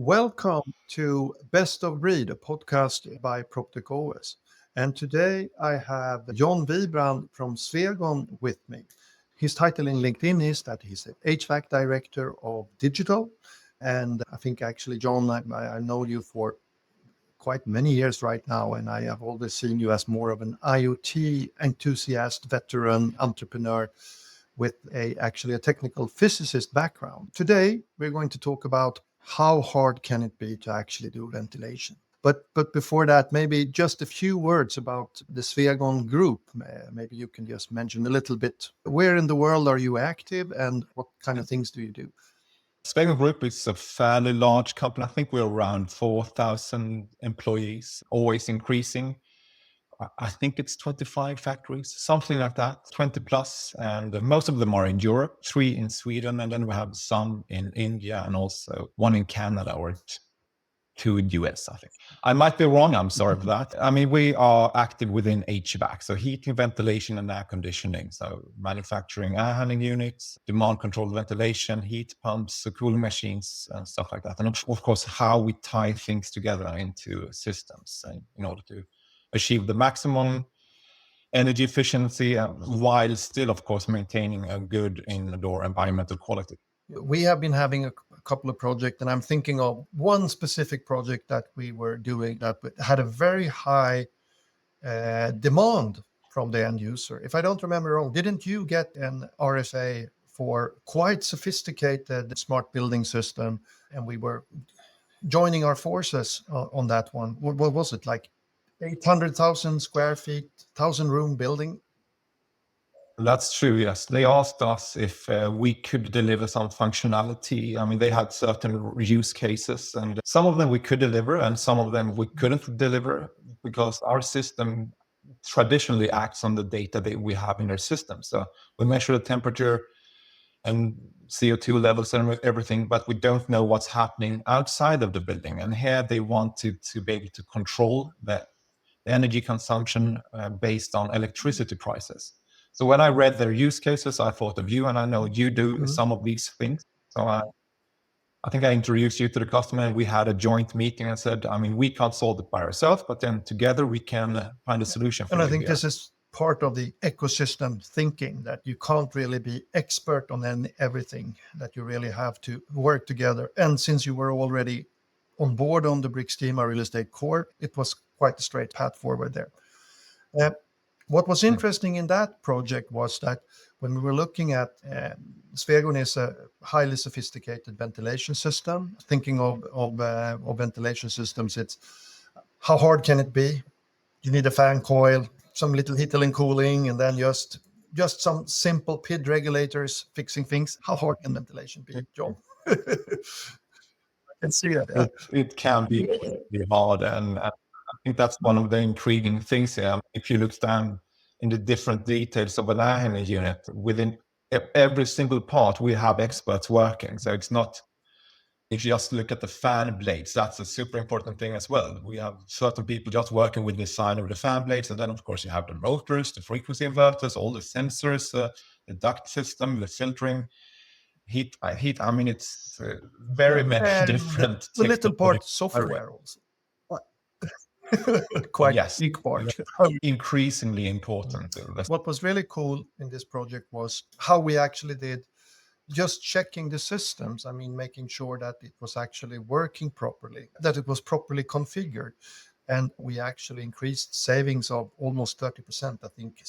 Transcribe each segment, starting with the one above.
Welcome to Best of Breed, a podcast by ProptechOS. And today I have John Wibrand from Swegon with me. His title in LinkedIn is that he's an HVAC director of digital. And I think actually, John, I know you for quite many years right now, and I have always seen you as more of an IoT enthusiast, veteran entrepreneur with actually a technical physicist background. Today, we're going to talk about how hard can it be to actually do ventilation. But before that, maybe just a few words about the Swegon group. Maybe you can just mention a little bit. Where in the world are you active and what kind of things do you do? Swegon Group is a fairly large company. I think we're around 4,000 employees, always increasing. I think it's 25 factories, something like that, 20 plus. And most of them are in Europe, 3 in Sweden, and then we have some in India and also 1 in Canada or 2 in US, I think. I might be wrong, I'm sorry for that. I mean, we are active within HVAC, so heating, ventilation, and air conditioning. So manufacturing air handling units, demand controlled ventilation, heat pumps, so cooling machines, and stuff like that. And of course, how we tie things together into systems in order to achieve the maximum energy efficiency while still, of course, maintaining a good indoor environmental quality. We have been having a couple of projects, and I'm thinking of one specific project that we were doing that had a very high demand from the end user. If I don't remember wrong, didn't you get an RSA for quite sophisticated smart building system? And we were joining our forces on that one. What was it, like 800,000 square feet, 1,000-room building? That's true, yes. They asked us if we could deliver some functionality. I mean, they had certain use cases, and some of them we could deliver, and some of them we couldn't deliver because our system traditionally acts on the data that we have in our system. So we measure the temperature and CO2 levels and everything, but we don't know what's happening outside of the building. And here they wanted to be able to control the energy consumption based on electricity prices. So when I read their use cases, I thought of you, and I know you do some of these things. So I think I introduced you to the customer, and we had a joint meeting and said, I mean, we can't solve it by ourselves, but then together we can find a solution for And you I think here. this is part of the ecosystem thinking, that you can't really be expert on everything, that you really have to work together. And since you were already on board on the Brixtima Real Estate Core, it was quite a straight path forward there. What was interesting in that project was that when we were looking at Swegon is a highly sophisticated ventilation system. Thinking of ventilation systems, it's how hard can it be? You need a fan coil, some little heating and cooling, and then just some simple PID regulators fixing things. How hard can ventilation be, John? I can see that. It can be hard, and I think that's one of the intriguing things here. If you look down in the different details of an air handling unit, within every single part, we have experts working. So it's not, if you just look at the fan blades, that's a super important thing as well. We have certain people just working with the design of the fan blades. And then, of course, you have the motors, the frequency inverters, all the sensors, the duct system, the filtering, heat. I mean, it's very many different. The little part software also. Quite big part. Increasingly important. What was really cool in this project was how we actually did just checking the systems. I mean, making sure that it was actually working properly, that it was properly configured. And we actually increased savings of almost 30%, I think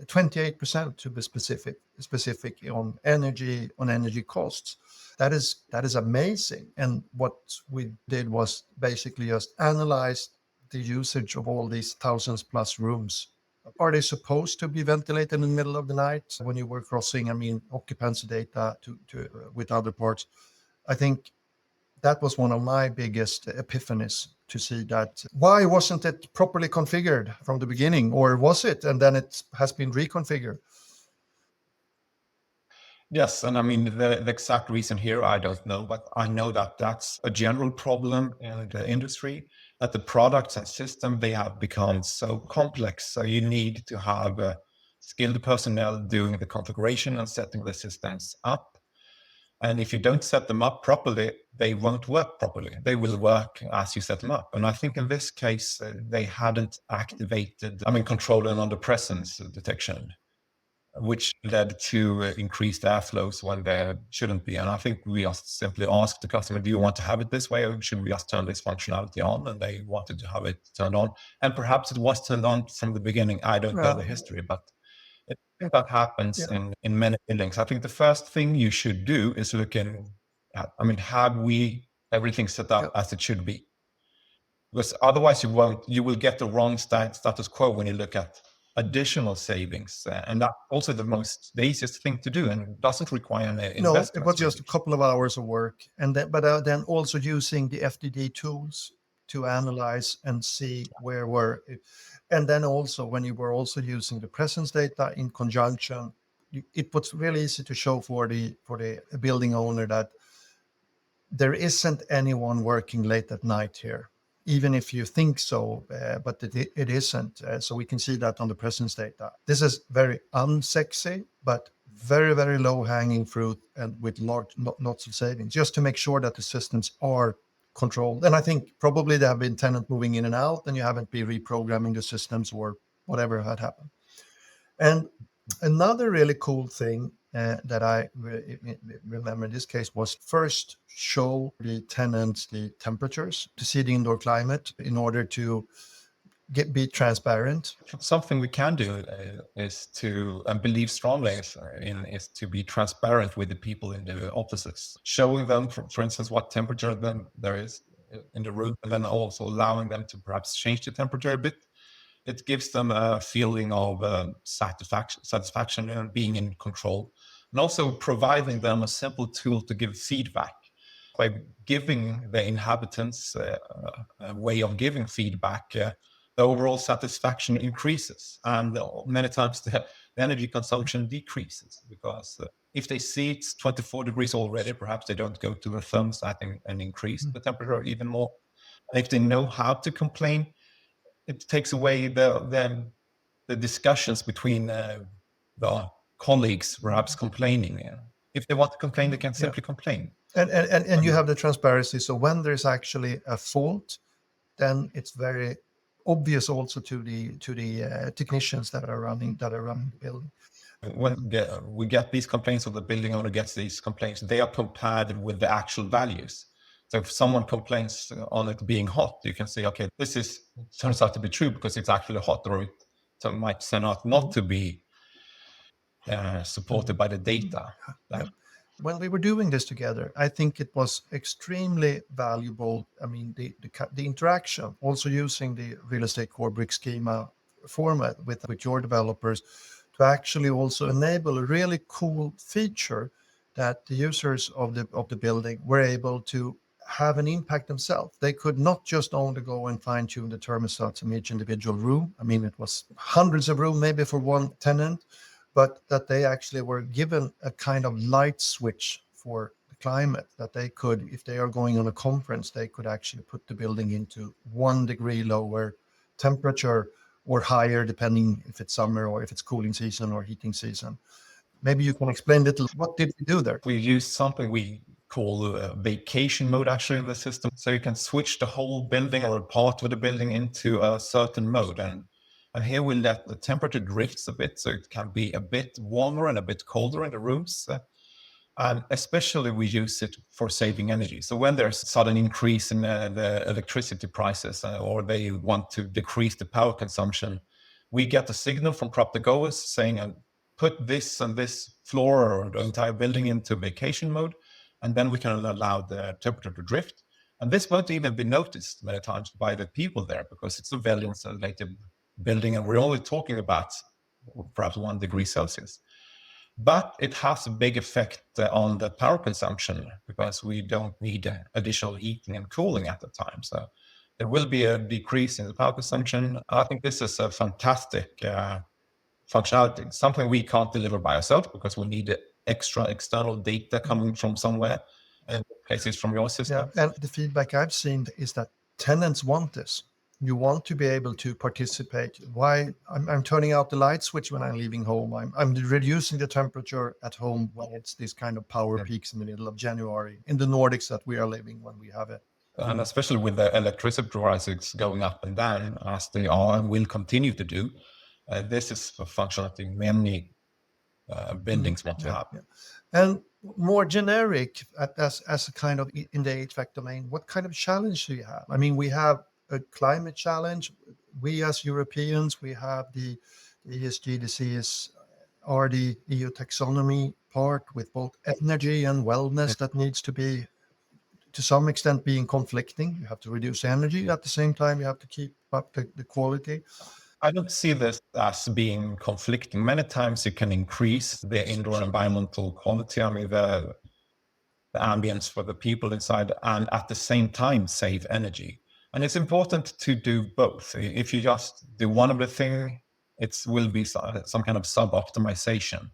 28% to be specific on energy costs. That is amazing. And what we did was basically just analyze the usage of all these thousands plus rooms. Are they supposed to be ventilated in the middle of the night when you were crossing, occupancy data to with other parts? I think that was one of my biggest epiphanies, to see that. Why wasn't it properly configured from the beginning, or was it, and then it has been reconfigured? Yes, and I mean, the exact reason here, I don't know, but I know that that's a general problem in the industry, that the products and system, they have become so complex. So you need to have skilled personnel doing the configuration and setting the systems up. And if you don't set them up properly, they won't work properly. They will work as you set them up. And I think in this case, they hadn't activated, control and under presence detection, which led to increased airflows when there shouldn't be. And I think we just simply asked the customer, do you want to have it this way, or should we just turn this functionality on? And they wanted to have it turned on. And perhaps it was turned on from the beginning. I don't know the history, but I think that happens in many buildings. I think the first thing you should do is look in at, have we everything set up as it should be? Because otherwise you will get the wrong status quo when you look at additional savings. And that's also the easiest thing to do, and doesn't require an investment. No, it was just a couple of hours of work. And then, but then also using the FDD tools to analyze and see where were it. And then also when you were also using the presence data in conjunction, it was really easy to show for the building owner that there isn't anyone working late at night here, even if you think so, but it isn't. So we can see that on the presence data. This is very unsexy, but very, very low hanging fruit, and with large lots of savings, just to make sure that the systems are controlled. And I think probably there have been tenants moving in and out, and you haven't been reprogramming the systems or whatever had happened. And another really cool thing that I remember in this case was first show the tenants the temperatures to see the indoor climate in order to be transparent. Something we can do is to, and believe strongly in, is to be transparent with the people in the offices, showing them, for instance, what temperature there is in the room, and then also allowing them to perhaps change the temperature a bit. It gives them a feeling of satisfaction and being in control, and also providing them a simple tool to give feedback. By giving the inhabitants a way of giving feedback, the overall satisfaction increases, and many times the energy consumption decreases, because if they see it's 24 degrees already, perhaps they don't go to the thermostat and increase the temperature even more. And if they know how to complain, it takes away the discussions between the colleagues, perhaps complaining. If they want to complain, they can simply complain. And you have the transparency. So when there's actually a fault, then it's very obvious also to the technicians that are running the building. When we get these complaints, or the building owner gets these complaints, they are compared with the actual values. So if someone complains on it being hot, you can say, okay, turns out to be true because it's actually hot, or it might turn out not to be supported by the data. When we were doing this together, I think it was extremely valuable. I mean, the interaction, also using the real estate core brick schema format with your developers, to actually also enable a really cool feature that the users of the building were able to have an impact themselves. They could not just only go and fine tune the thermostats in each individual room. I mean, it was hundreds of rooms maybe for one tenant, but that they actually were given a kind of light switch for the climate, that they could, if they are going on a conference, they could actually put the building into 1 degree lower temperature or higher, depending if it's summer or if it's cooling season or heating season. Maybe you can explain a little, what did we do there? We used something we call vacation mode actually in the system. So you can switch the whole building or a part of the building into a certain mode. And here we let the temperature drifts a bit, so it can be a bit warmer and a bit colder in the rooms. And especially we use it for saving energy. So when there's a sudden increase in the electricity prices, or they want to decrease the power consumption, we get a signal from ProptechOS saying, put this and this floor or the entire building into vacation mode, and then we can allow the temperature to drift. And this won't even be noticed many times by the people there, because it's a well-insulated building, and we're only talking about perhaps 1 degree Celsius. But it has a big effect on the power consumption, because we don't need additional heating and cooling at the time. So there will be a decrease in the power consumption. I think this is a fantastic functionality, something we can't deliver by ourselves, because we need extra external data coming from somewhere, in cases from your system. Yeah, and the feedback I've seen is that tenants want this. You want to be able to participate. Why I'm turning out the light switch when I'm leaving home. I'm reducing the temperature at home when it's this kind of power peaks in the middle of January in the Nordics that we are living when we have it. And especially with the electricity prices going up and down as they are and will continue to do, this is a functionality many buildings want to have. Yeah. And more generic, as a kind of in the HVAC domain, what kind of challenge do you have? I mean, we have a climate challenge. We as Europeans, we have the ESG, the CSR, the EU taxonomy part with both energy and wellness that needs to be, to some extent, being conflicting. You have to reduce energy. At the same time, you have to keep up the quality. I don't see this as being conflicting. Many times you can increase the indoor environmental quality, I mean the ambience for the people inside, and at the same time save energy. And it's important to do both. If you just do one of the thing, it will be some kind of sub-optimization.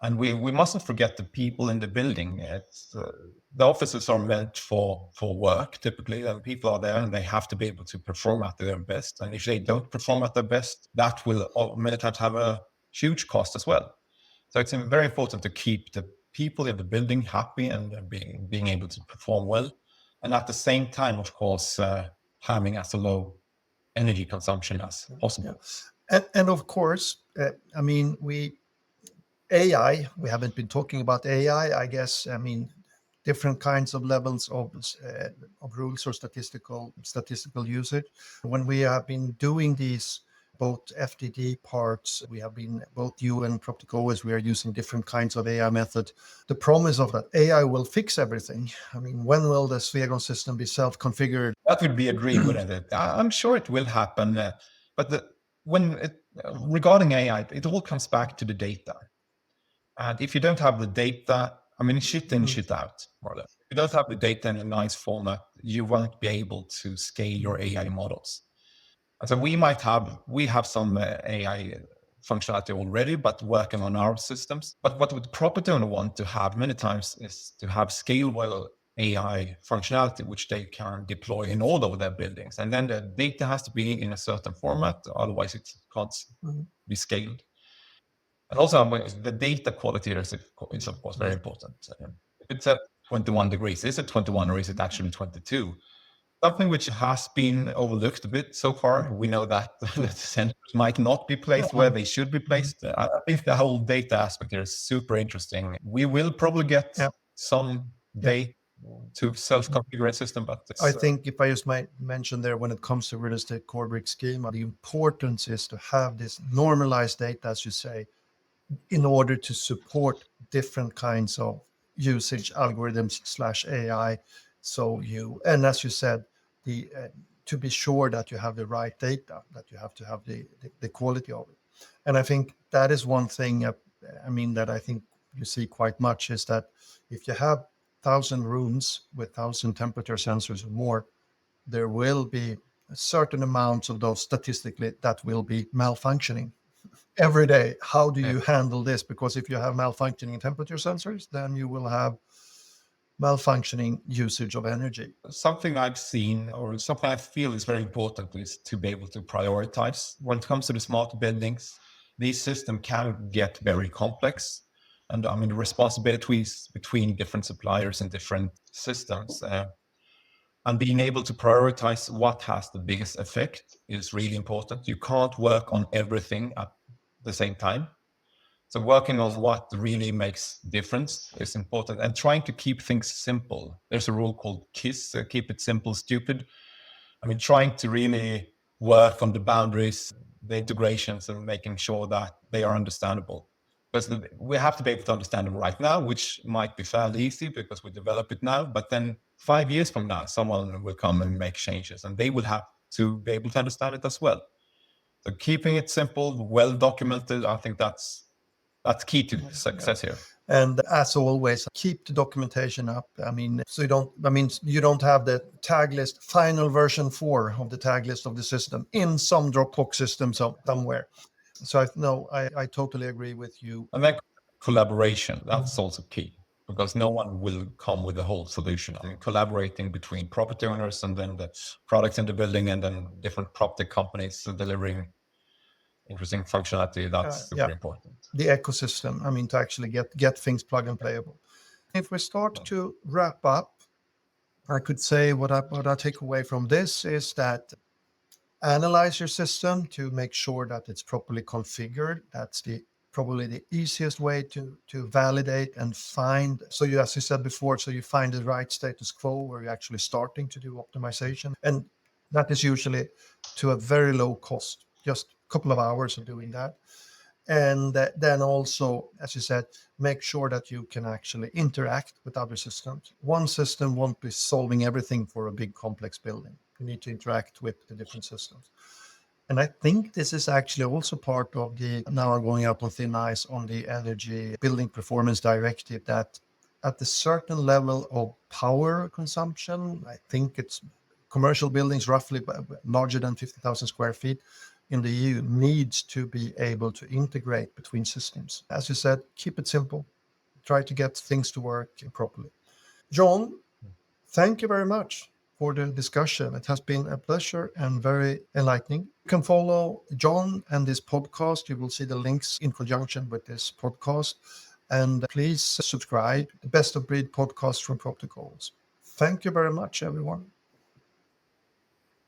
And we mustn't forget the people in the building. The offices are meant for work typically, and people are there and they have to be able to perform at their best. And if they don't perform at their best, that will many times have a huge cost as well. So it's very important to keep the people in the building happy and being able to perform well, and at the same time, of course, having as a low energy consumption as possible. And of course, I mean, AI, we haven't been talking about AI, I guess. I mean, different kinds of levels of rules or statistical usage. When we have been doing these both FDD parts, we have been, both you and ProptechOS, we are using different kinds of AI method. The promise of that AI will fix everything. I mean, when will the Swegon system be self-configured? That would be a dream, wouldn't it? I'm sure it will happen. But regarding AI, it all comes back to the data. And if you don't have the data, I mean, shit in, shit out, more or less. If you don't have the data in a nice format, you won't be able to scale your AI models. And so we have some AI functionality already, but working on our systems. But what the property owner want to have many times is to have scalable AI functionality, which they can deploy in all of their buildings. And then the data has to be in a certain format, otherwise it can't be scaled. And also the data quality is of course very important. If it's at 21 degrees, is it 21 or is it actually 22? Something which has been overlooked a bit so far. We know that the sensors might not be placed where they should be placed. I think the whole data aspect here is super interesting. We will probably get some day to self-configure a system, but I think if I just might mention there, when it comes to real estate core brick schema, the importance is to have this normalized data, as you say, in order to support different kinds of usage algorithms / AI. So and as you said, to be sure that you have the right data, that you have to have the quality of it. And I think that is one thing, I mean, that I think you see quite much, is that if you have 1,000 rooms with 1,000 temperature sensors or more, there will be a certain amounts of those statistically that will be malfunctioning every day. How do you handle this? Because if you have malfunctioning temperature sensors, then you will have malfunctioning usage of energy. Something I've seen, or something I feel is very important, is to be able to prioritize. When it comes to the smart buildings, these systems can get very complex. And I mean, the responsibilities between different suppliers and different systems, and being able to prioritize what has the biggest effect is really important. You can't work on everything at the same time. So working on what really makes difference is important, and trying to keep things simple. There's a rule called KISS, keep it simple, stupid. I mean, trying to really work on the boundaries, the integrations, and making sure that they are understandable. Because we have to be able to understand them right now, which might be fairly easy because we develop it now. But then 5 years from now, someone will come and make changes, and they will have to be able to understand it as well. So keeping it simple, well documented, I think that's key to success here. And as always, keep the documentation up. I mean, so you don't have the tag list, final version 4 of the tag list of the system in some Dropbox system somewhere. So I totally agree with you. And then collaboration, that's also key. because no one will come with the whole solution. I mean, collaborating between property owners and then the products in the building and then different proptech companies delivering interesting functionality, that's super important. The ecosystem, I mean, to actually get things plug and playable. If we start to wrap up, I could say what I take away from this is that analyze your system to make sure that it's properly configured. That's probably the easiest way to validate and find. So you, as you said before, so you find the right status quo where you're actually starting to do optimization. And that is usually to a very low cost, just a couple of hours of doing that. And then also, as you said, make sure that you can actually interact with other systems. One system won't be solving everything for a big complex building. You need to interact with the different systems. And I think this is actually also part of the, now I'm going out on thin ice, on the Energy Building Performance Directive, that at a certain level of power consumption, I think it's commercial buildings roughly larger than 50,000 square feet in the EU needs to be able to integrate between systems. As you said, keep it simple. Try to get things to work properly. John, thank you very much for the discussion. It has been a pleasure and very enlightening. You can follow John and this podcast. You will see the links in conjunction with this podcast. And please subscribe. The Best of Breed podcast from ProptechOS. Thank you very much, everyone.